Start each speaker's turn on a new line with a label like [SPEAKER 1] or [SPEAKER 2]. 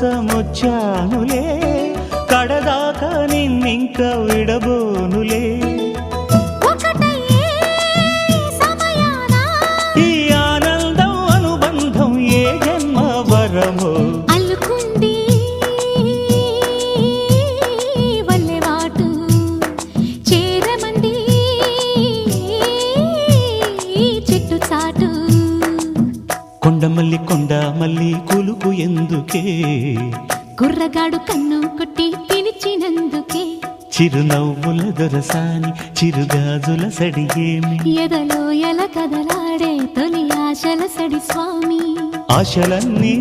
[SPEAKER 1] కోసమొచ్చానులే కడదాకా నిన్నింక విడబోనులే ఈ ఆనందం అనుబంధం ఏ జన్మ వరమో
[SPEAKER 2] అల్లుకుంది వల్లెవాటు చేరమంది చెట్టు చాటు
[SPEAKER 1] కొండ మల్లి కులుకు ఎందుకే
[SPEAKER 2] కుర్రగాడు కన్ను కొట్టి పిలిచినందుకే
[SPEAKER 1] చిరునవ్వుల దొరసాని చిరుగాజుల సడిగేమి
[SPEAKER 2] ఎదలో ఎల కదలాడే తొలి ఆశల సడి స్వామి
[SPEAKER 1] ఆశలన్నీ